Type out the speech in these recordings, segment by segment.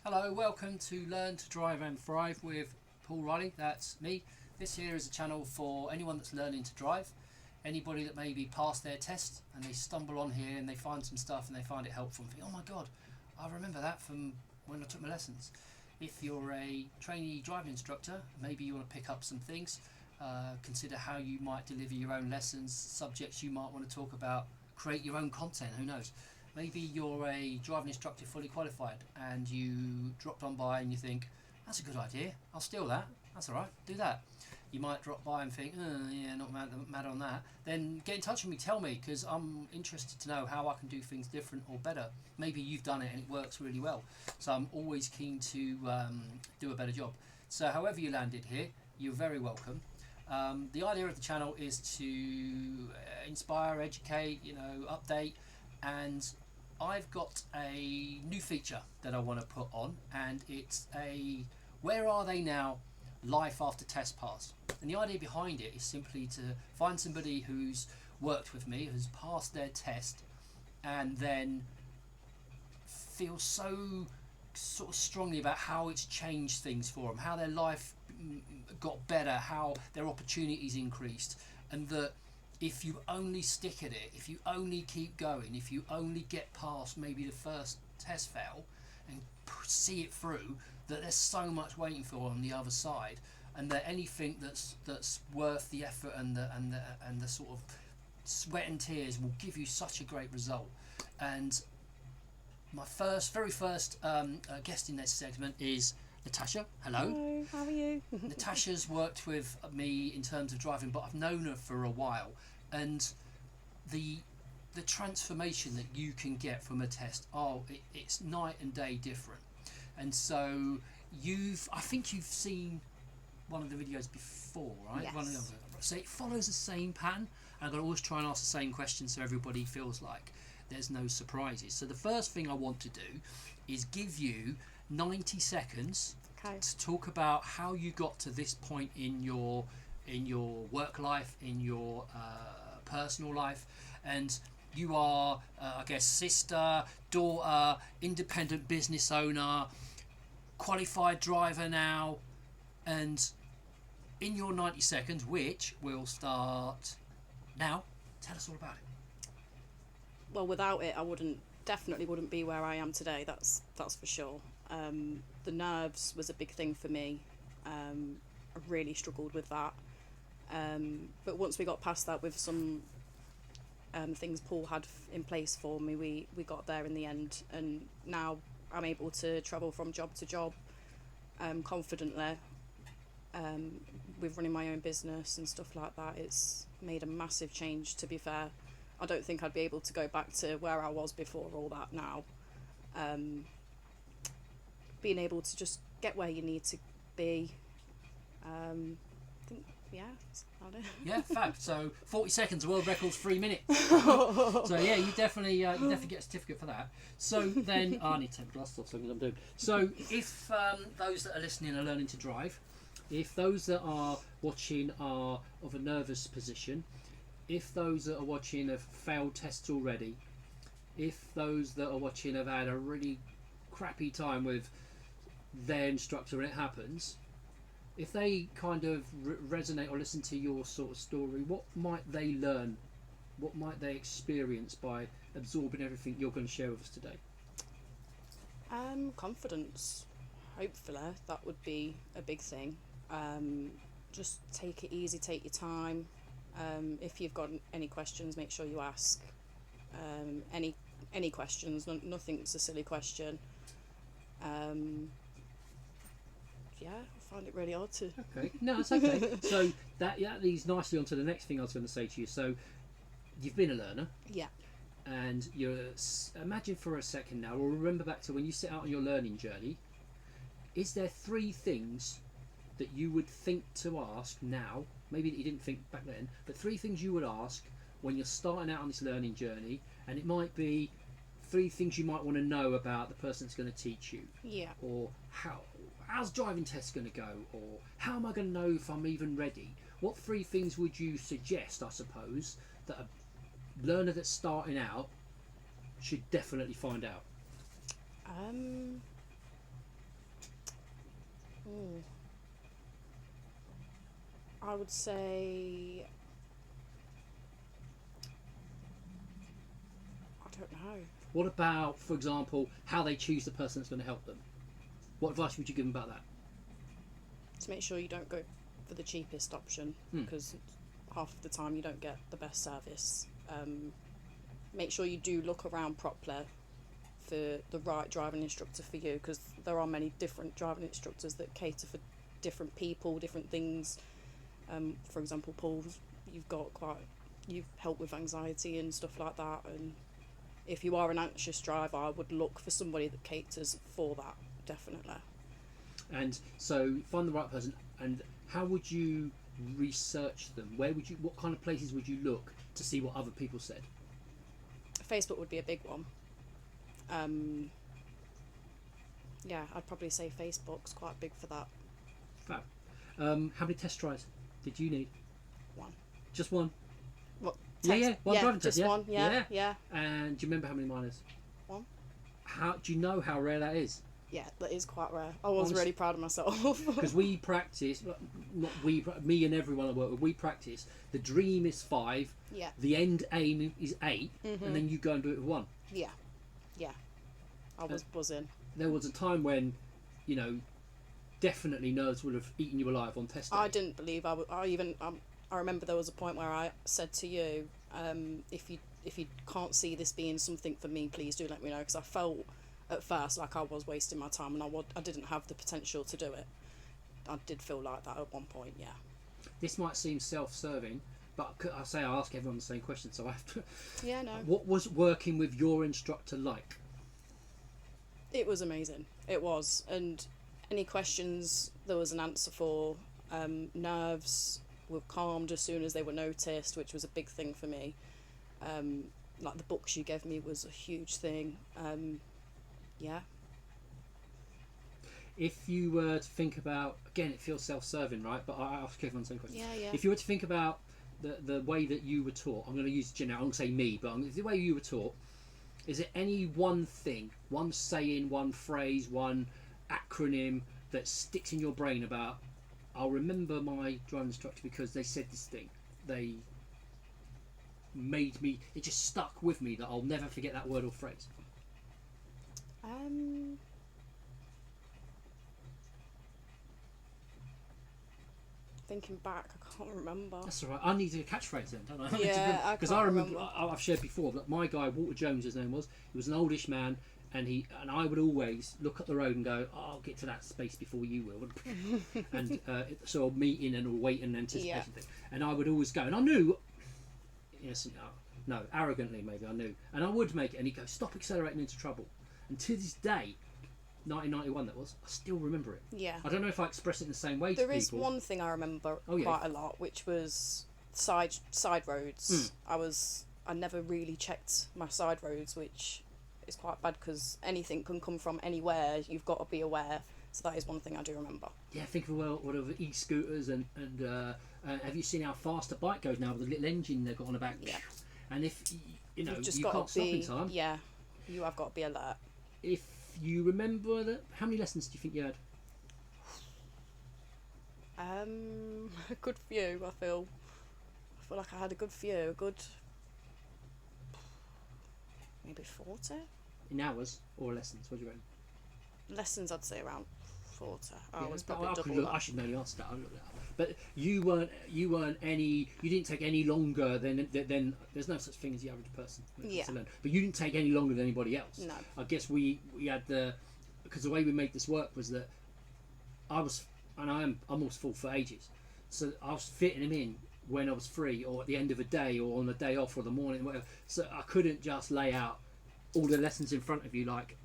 Hello, welcome to Learn to Drive and Thrive with Paul Riley. That's me. This here is a channel for anyone that's learning to drive, anybody that maybe passed their test and they stumble on here and they find some stuff and they find it helpful and think, oh my god, I remember that from when I took my lessons. If you're a trainee driving instructor, maybe you want to pick up some things, consider how you might deliver your own lessons, subjects you might want to talk about, create your own content, who knows. Maybe you're a driving instructor fully qualified and you dropped on by and you think, that's a good idea, I'll steal that, that's alright, do that. You might drop by and think, yeah, not mad on that. Then get in touch with me, tell me, because I'm interested to know how I can do things different or better. Maybe you've done it and it works really well. So I'm always keen to do a better job. So however you landed here, you're very welcome. The idea of the channel is to inspire, educate, update, and I've got a new feature that I want to put on, and it's a where are they now life after test pass. And the idea behind it is simply to find somebody who's worked with me, who's passed their test, and then feel so sort of strongly about how it's changed things for them, how their life got better, how their opportunities increased, and that if you only stick at it, if you only keep going, if you only get past maybe the first test fail and see it through, that there's so much waiting for on the other side, and that anything that's worth the effort and the sort of sweat and tears will give you such a great result. And my very first guest in this segment is Natasha. Hello. Hello, how are you? Natasha's worked with me in terms of driving, but I've known her for a while, and the transformation that you can get from a test, it's night and day different. And so I think you've seen one of the videos before, right? Yes. So it follows the same pattern. I'm going to always try and ask the same questions so everybody feels like there's no surprises. So the first thing I want to do is give you 90 seconds to talk about how you got to this point in your work life, in your personal life, and you are, I guess, sister, daughter, independent business owner, qualified driver now, and in your 90 seconds, which will start now, tell us all about it. Well, without it, I definitely wouldn't be where I am today. That's for sure. The nerves was a big thing for me. I really struggled with that. But once we got past that with some things Paul had in place for me, we got there in the end. And now I'm able to travel from job to job confidently. With running my own business and stuff like that, it's made a massive change, to be fair. I don't think I'd be able to go back to where I was before all that now. Being able to just get where you need to be. I think, yeah, that's about it. Yeah, fab. So 40 seconds, world record's 3 minutes. So yeah, you definitely get a certificate for that. So then, I need to take my glasses off, so I'm doing. So if those that are listening are learning to drive, if those that are watching are of a nervous position, if those that are watching have failed tests already, if those that are watching have had a really crappy time with their instructor and it happens, if they kind of resonate or listen to your sort of story, what might they learn? What might they experience by absorbing everything you're going to share with us today? Confidence. Hopefully, that would be a big thing. Just take it easy, take your time. If you've got any questions, make sure you ask. Any questions, nothing's a silly question. Yeah, I find it really hard to... Okay, no, it's okay. So that leads nicely on to the next thing I was going to say to you. So you've been a learner. Yeah. And imagine for a second now, or remember back to when you set out on your learning journey, is there 3 things that you would think to ask now, maybe that you didn't think back then, but 3 things you would ask when you're starting out on this learning journey, and it might be 3 things you might want to know about the person that's going to teach you. Yeah. Or how's driving tests going to go, or how am I going to know if I'm even ready? What 3 things would you suggest, I suppose, that a learner that's starting out should definitely find out? I would say, I don't know. What about, for example, how they choose the person that's going to help them? What advice would you give them about that? To make sure you don't go for the cheapest option, because half of the time you don't get the best service. Make sure you do look around properly for the right driving instructor for you, because there are many different driving instructors that cater for different people, different things. For example, Paul, you've helped with anxiety and stuff like that, and if you are an anxious driver, I would look for somebody that caters for that, definitely. And so find the right person. And how would you research them? What kind of places would you look to see what other people said? Facebook would be a big one. Yeah, I'd probably say Facebook's quite big for that. Fab. How many test tries did you need? One. Just one? What? Yeah, one driving test. Just one. Yeah. And do you remember how many mine is? One. Do you know how rare that is? Yeah, that is quite rare. I was really proud of myself. Because we practice, me and everyone I work with, we practice. The dream is 5. Yeah. The end aim is 8, and then you go and do it with 1. Yeah. I was buzzing. There was a time when, definitely nerves would have eaten you alive on test day. I didn't believe I remember there was a point where I said to you, if you can't see this being something for me, please do let me know, because I felt at first like I was wasting my time and I didn't have the potential to do it. I did feel like that at one point, yeah. This might seem self-serving, but I ask everyone the same question, so I have to. Yeah, no. What was working with your instructor like? It was amazing. It was, and any questions there was an answer for. Nerves were calmed as soon as they were noticed, which was a big thing for me. Like the books you gave me was a huge thing. Yeah. If you were to think about, again, it feels self-serving, right? But I ask everyone the same question. Yeah. If you were to think about the way that you were taught, I'm going to use general. I'm going to say me, but the way you were taught. Is it any one thing, one saying, one phrase, one acronym that sticks in your brain about, I'll remember my driving instructor because they said this thing. They made me, it just stuck with me that I'll never forget that word or phrase. Thinking back, I can't remember. That's all right. I need a catchphrase then, don't I? Yeah, because I remember. I've shared before that my guy Walter Jones, his name was. He was an oldish man, and I would always look at the road and go, oh, "I'll get to that space before you will," and so a meeting and a wait and anticipation thing. And I would always go, and I knew, yes, no, arrogantly maybe I knew, and I would make it. And he'd go, "Stop accelerating into trouble." And to this day, 1991 that was, I still remember it. Yeah. I don't know if I express it in the same way to people. There is one thing I remember quite a lot, which was side roads. I never really checked my side roads, which is quite bad because anything can come from anywhere. You've got to be aware. So that is one thing I do remember. Yeah, think of what of e-scooters and have you seen how fast a bike goes now with the little engine they've got on the back? Yeah. And if you can't stop in time. Yeah, you have got to be alert. If you remember that, how many lessons do you think you had? A good few. I feel like I had a good few. Maybe 40 in hours or lessons. What do you reckon? Lessons, I'd say around 40. I was I double. should know the answer to that. I'll look that up. But you weren't any. You didn't take any longer than. There's no such thing as the average person. Yeah. To learn. But you didn't take any longer than anybody else. No. I guess we had because the way we made this work was that I'm almost full for ages, so I was fitting them in when I was free or at the end of a day or on a day off or the morning, whatever. So I couldn't just lay out all the lessons in front of you like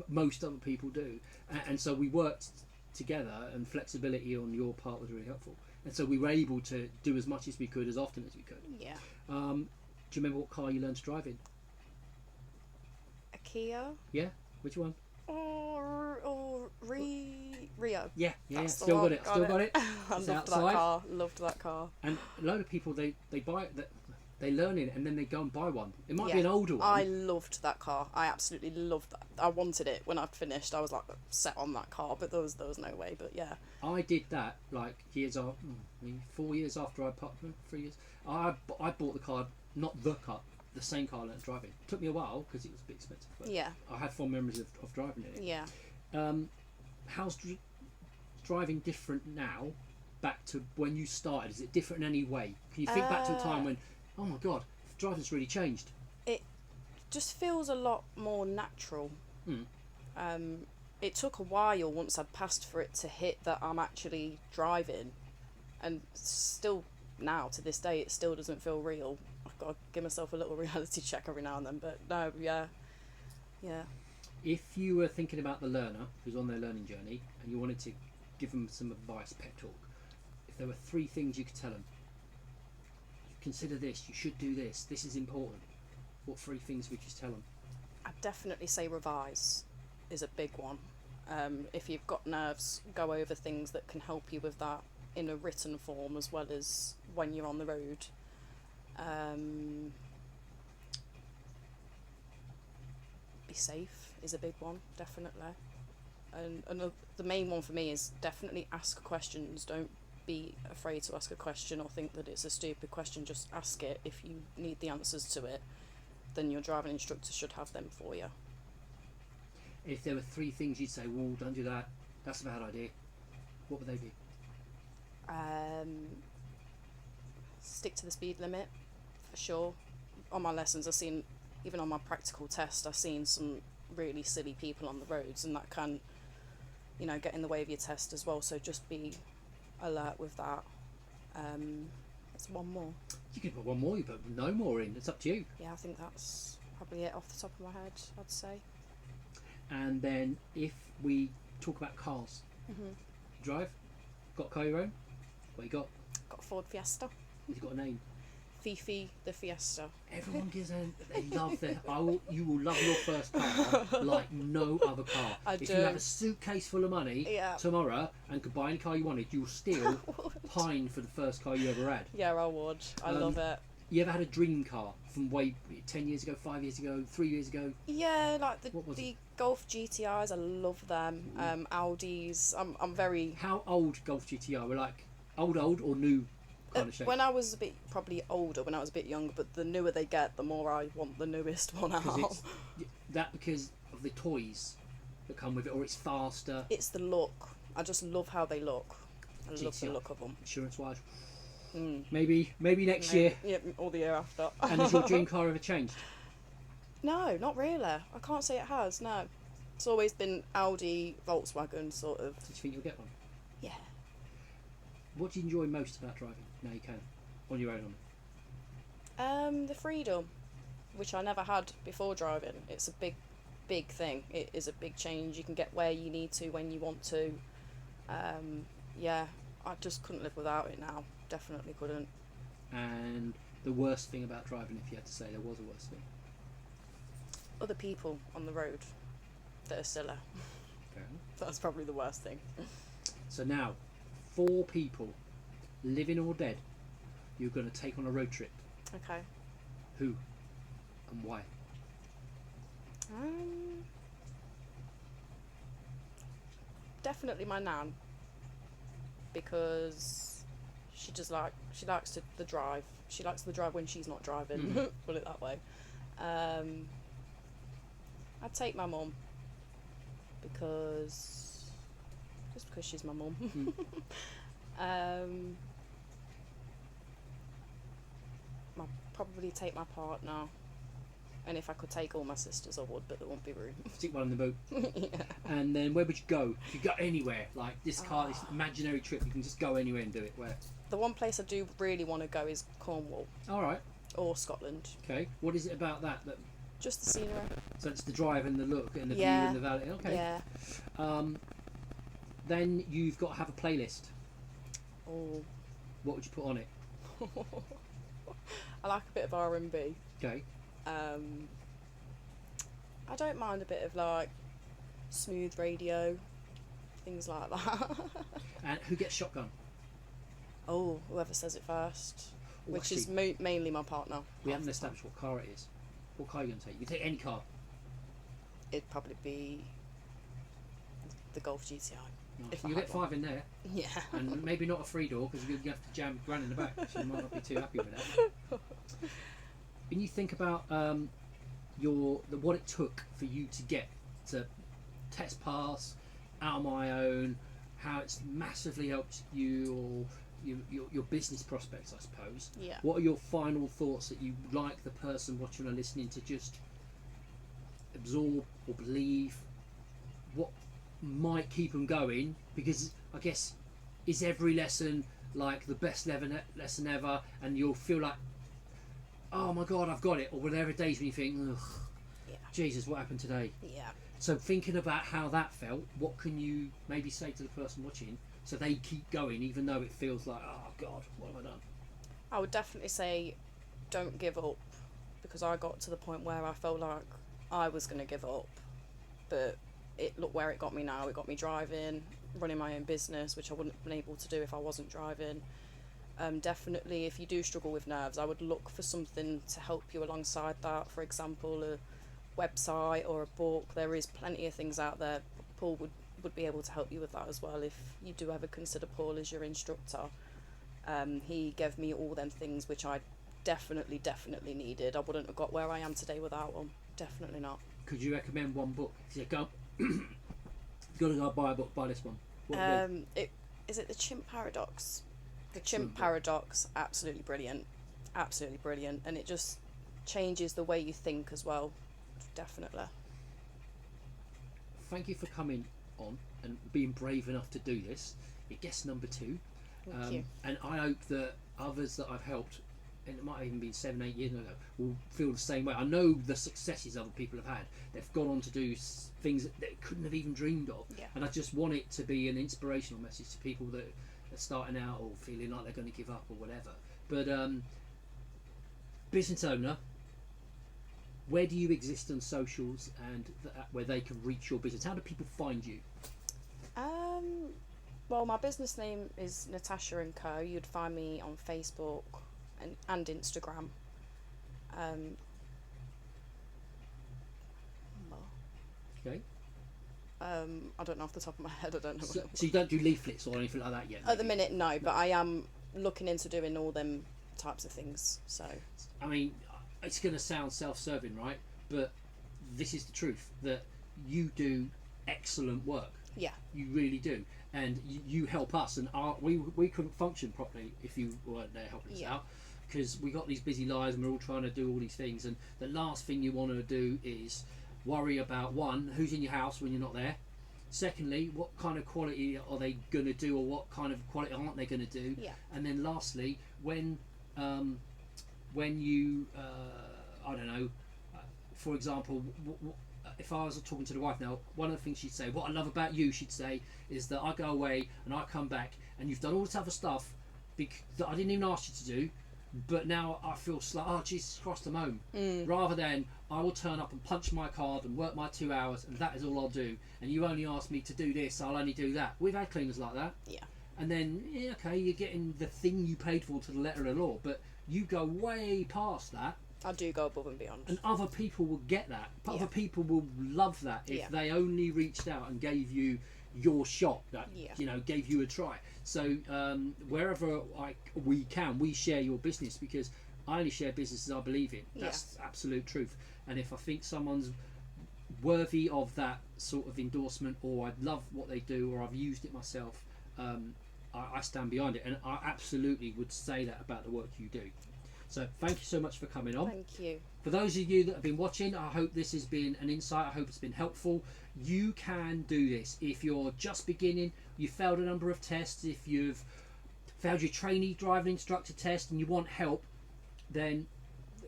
most other people do, and so we worked together, and flexibility on your part was really helpful, and so we were able to do as much as we could as often as we could. Yeah. Do you remember what car you learned to drive in? A Kia. Yeah. Which one? Or Rio. Yeah. That's Still got it. I loved that car. And a load of people they buy it. they learn it and then they go and buy one. It might Yeah. be an older one. I loved that car. I absolutely loved that. I wanted it when I'd finished. I was like set on that car, but there was no way. But yeah. I did that like years after, 4 years after I put 3 years. I bought the car, not the car, the same car I learned driving. It took me a while because it was a bit expensive. But Yeah. I had fond memories of driving in it. Yeah. How's driving different now back to when you started? Is it different in any way? Can you think back to a time when, oh my god, driving's really changed? It just feels a lot more natural. It took a while once I'd passed for it to hit that I'm actually driving, and still now to this day it still doesn't feel real. I've got to give myself a little reality check every now and then, but no, yeah. If you were thinking about the learner who's on their learning journey and you wanted to give them some advice, pep talk, if there were 3 things you could tell them, consider this, you should do this, this is important, what 3 things would you tell them? I'd definitely say revise is a big one. If you've got nerves, go over things that can help you with that in a written form as well as when you're on the road. Be safe is a big one, definitely. And the main one for me is definitely ask questions. Don't be afraid to ask a question or think that it's a stupid question. Just ask it. If you need the answers to it, then your driving instructor should have them for you. If there were 3 things you'd say, well, don't do that, that's a bad idea, what would they be? Stick to the speed limit, for sure. On my lessons, I've seen, even on my practical test, I've seen some really silly people on the roads, and that can, get in the way of your test as well. So just be alert with that. That's one more. You could put one more, you put no more in, it's up to you. Yeah, I think that's probably it off the top of my head, I'd say. And then if we talk about cars, you drive, got a car of your own, what you got? Got a Ford Fiesta. Has it got a name? Fifi the Fiesta. Everyone gives they love their. You will love your first car like no other car. If do. you have a suitcase full of money tomorrow and could buy any car you wanted, you'll still pine for the first car you ever had. Yeah, I would. I love it. You ever had a dream car from 10 years ago, 5 years ago, 3 years ago? Yeah, like the Golf GTIs. I love them. Audis. I'm very. How old Golf GTI? We're like old or new kind of shape? When I was a bit probably older, when I was a bit younger, but the newer they get, the more I want the newest one out. Because of the toys that come with it, or it's faster. It's the look. I just love how they look. I love GTI. the look of them. Insurance wise. Maybe next year. Yeah, or the year after. And has your dream car ever changed? No, not really. I can't say it has. No, it's always been Audi, Volkswagen, sort of. Do you think you'll get one? Yeah. What do you enjoy most about driving? Now you can, on your own. The freedom, which I never had before driving. It's a big thing. It is a big change. You can get where you need to when you want to. Yeah, I just couldn't live without it now. Definitely couldn't. And the worst thing about driving, if you had to say there was a worst thing? Other people on the road that are silly. Fair enough. That's probably the worst thing. So now, 4 people, living or dead, you're going to take on a road trip. Okay. Who and why? Definitely my nan, because she likes the drive. She likes the drive when she's not driving. Put it that way. I'd take my mum because she's my mum. I'd probably take my partner, and if I could take all my sisters I would, but there won't be room. Stick one in the boot. Yeah. And then where would you go? If you go anywhere, like this car, this imaginary trip, you can just go anywhere and do it. Where? The one place I do really want to go is Cornwall. All right. Or Scotland. Okay. What is it about that? Just the scenery. So it's the drive and the look and the view in the valley. Okay. Yeah. Then you've got to have a playlist. Oh. What would you put on it? I like a bit of R&B. Okay. I don't mind a bit of like smooth radio, things like that. And who gets shotgun? Oh, whoever says it first. which is mainly my partner. We haven't established what car it is. What car are you going to take? You can take any car. It'd probably be the Golf GTI. Nice. You get 5 in there. Yeah. And maybe not a 3-door because you have to jam Gran in the back. So you might not be too happy with that. When you think about what it took for you to get to test pass, out on my own, how it's massively helped you or your business prospects, I suppose. Yeah. What are your final thoughts that you like the person watching or listening to just absorb or believe? What might keep them going? Because I guess, is every lesson like the best lesson ever, and you'll feel like, oh my god, I've got it, or whatever days when you think, ugh, Jesus, what happened today? Yeah. So thinking about how that felt, what can you maybe say to the person watching so they keep going even though it feels like, oh god, what have I done? I would definitely say don't give up, because I got to the point where I felt like I was going to give up, but look where it got me now. It got me driving, running my own business, which I wouldn't have been able to do if I wasn't driving. Definitely, if you do struggle with nerves, I would look for something to help you alongside that. For example, a website or a book. There is plenty of things out there. Paul would be able to help you with that as well if you do ever consider Paul as your instructor. He gave me all them things which I definitely needed. I wouldn't have got where I am today without them. Definitely not. Could you recommend one book? If you go, you've got to go buy a book, buy this one. Is it The Chimp Paradox? The Chimp Paradox, absolutely brilliant, and it just changes the way you think as well. Definitely. Thank you for coming on and being brave enough to do this. You're guest number 2. Thank you. And I hope that others that I've helped, and it might even be 7-8 years ago, will feel the same way. I know the successes other people have had. They've gone on to do things that they couldn't have even dreamed of. Yeah. And I just want it to be an inspirational message to people that are starting out or feeling like they're going to give up or whatever. But business owner, where do you exist on socials and where they can reach your business? How do people find you? Well, my business name is Natasha&Co. You'd find me on Facebook and Instagram. Okay. I don't know off the top of my head. I don't know. So you don't do leaflets or anything like that yet? At the minute, no. But I am looking into doing all them types of things. So. I mean, it's going to sound self-serving, right? But this is the truth, that you do excellent work. Yeah. You really do. And you help us, and we couldn't function properly if you weren't there helping us out, because we got these busy lives and we're all trying to do all these things, and the last thing you want to do is worry about, one, who's in your house when you're not there, secondly, what kind of quality are they going to do, or what kind of quality aren't they going to do, and then lastly, when you I don't know, for example, if I was talking to the wife now, one of the things she'd say, what I love about you, she'd say, is that I go away and I come back and you've done all this other stuff that I didn't even ask you to do, but now I feel like, oh Jesus Christ, I'm home. Rather than I will turn up and punch my card and work my 2 hours and that is all I'll do, and you only ask me to do this, I'll only do that. We've had cleaners like that. Yeah. And then, okay, you're getting the thing you paid for to the letter of the law, but you go way past that. I do go above and beyond. And other people will get that. Other people will love that if they only reached out and gave you your shot, that gave you a try. So wherever we can, we share your business, because I only share businesses I believe in. That's absolute truth. And if I think someone's worthy of that sort of endorsement, or I love what they do, or I've used it myself, I stand behind it. And I absolutely would say that about the work you do. So thank you so much for coming on. Thank you. For those of you that have been watching, I hope this has been an insight. I hope it's been helpful. You can do this. If you're just beginning, you failed a number of tests, if you've failed your trainee driving instructor test and you want help, then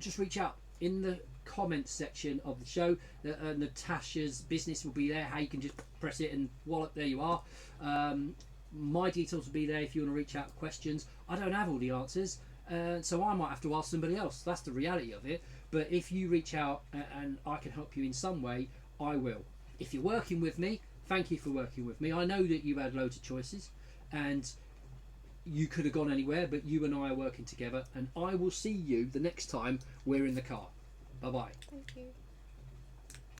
just reach out. In the comments section of the show, Natasha's business will be there, how you can just press it and wallop, there you are. My details will be there if you want to reach out with questions. I don't have all the answers. So I might have to ask somebody else. That's the reality of it. But if you reach out and I can help you in some way, I will. If you're working with me, thank you for working with me. I know that you've had loads of choices, and you could have gone anywhere, but you and I are working together, and I will see you the next time we're in the car. Bye bye. Thank you.